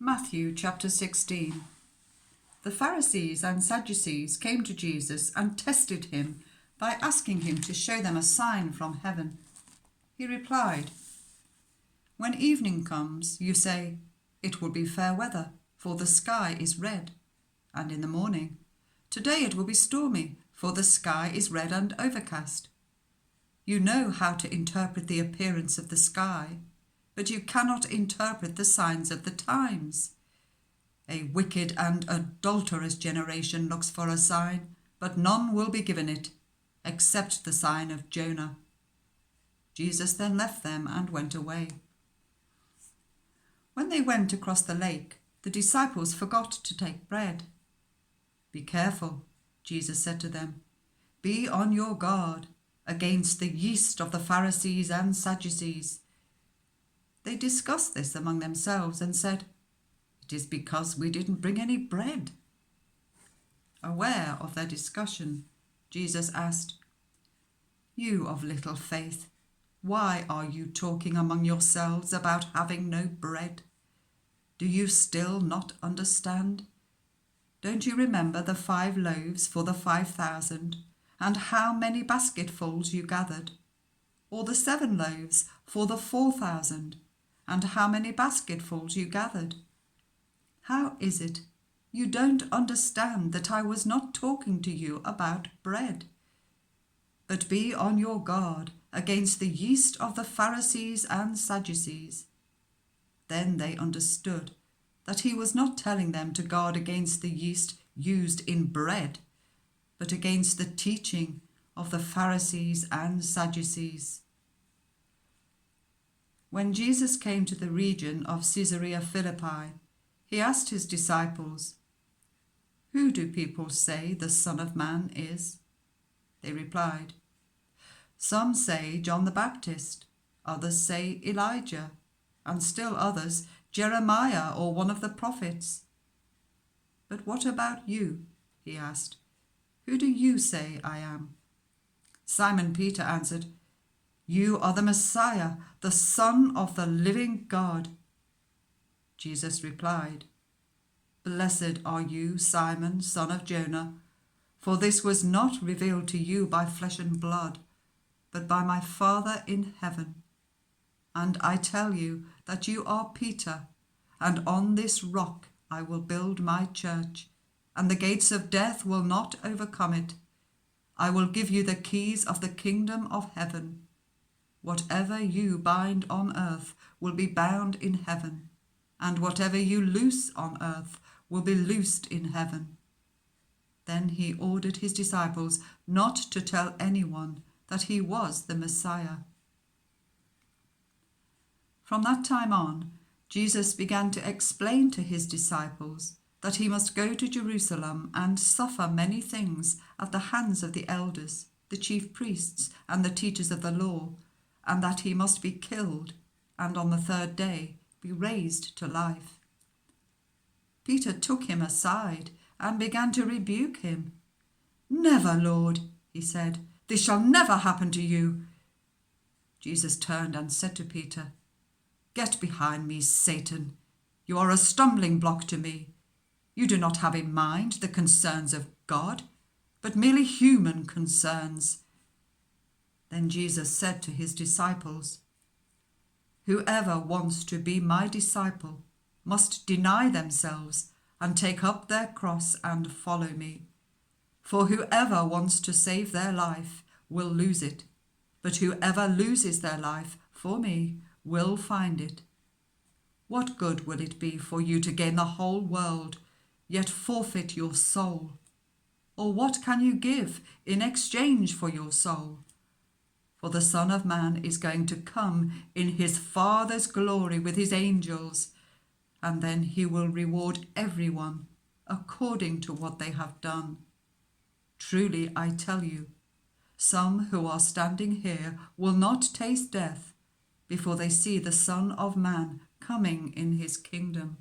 Matthew chapter 16. The Pharisees and Sadducees came to Jesus and tested him by asking him to show them a sign from heaven. He replied, "When evening comes, you say, 'It will be fair weather, for the sky is red.' And in the morning, 'Today it will be stormy, for the sky is red and overcast.' You know how to interpret the appearance of the sky, but you cannot interpret the signs of the times. A wicked and adulterous generation looks for a sign, but none will be given it, except the sign of Jonah." Jesus then left them and went away. When they went across the lake, the disciples forgot to take bread. "Be careful," Jesus said to them. "Be on your guard against the yeast of the Pharisees and Sadducees." They discussed this among themselves and said, "It is because we didn't bring any bread." Aware of their discussion, Jesus asked, "You of little faith, why are you talking among yourselves about having no bread? Do you still not understand? Don't you remember the 5 loaves for the 5,000, and how many basketfuls you gathered? Or the 7 loaves for the 4,000, and how many basketfuls you gathered? How is it you don't understand that I was not talking to you about bread? But be on your guard against the yeast of the Pharisees and Sadducees." Then they understood that he was not telling them to guard against the yeast used in bread, but against the teaching of the Pharisees and Sadducees. When Jesus came to the region of Caesarea Philippi, he asked his disciples, "Who do people say the Son of Man is?" They replied, "Some say John the Baptist, others say Elijah, and still others Jeremiah or one of the prophets." "But what about you?" he asked. "Who do you say I am?" Simon Peter answered, "You are the Messiah, the Son of the living God." Jesus replied, "Blessed are you, Simon, son of Jonah, for this was not revealed to you by flesh and blood, but by my Father in heaven. And I tell you that you are Peter, and on this rock I will build my church, and the gates of death will not overcome it. I will give you the keys of the kingdom of heaven. Whatever you bind on earth will be bound in heaven, and whatever you loose on earth will be loosed in heaven." Then he ordered his disciples not to tell anyone that he was the Messiah. From that time on, Jesus began to explain to his disciples that he must go to Jerusalem and suffer many things at the hands of the elders, the chief priests, and the teachers of the law, and that he must be killed, and on the 3rd day be raised to life. Peter took him aside and began to rebuke him. "Never, Lord," he said, "this shall never happen to you." Jesus turned and said to Peter, "Get behind me, Satan. You are a stumbling block to me. You do not have in mind the concerns of God, but merely human concerns." Then Jesus said to his disciples, "Whoever wants to be my disciple must deny themselves and take up their cross and follow me. For whoever wants to save their life will lose it, but whoever loses their life for me will find it. What good will it be for you to gain the whole world, yet forfeit your soul? Or what can you give in exchange for your soul? For the Son of Man is going to come in his Father's glory with his angels, and then he will reward everyone according to what they have done. Truly, I tell you, some who are standing here will not taste death before they see the Son of Man coming in his kingdom."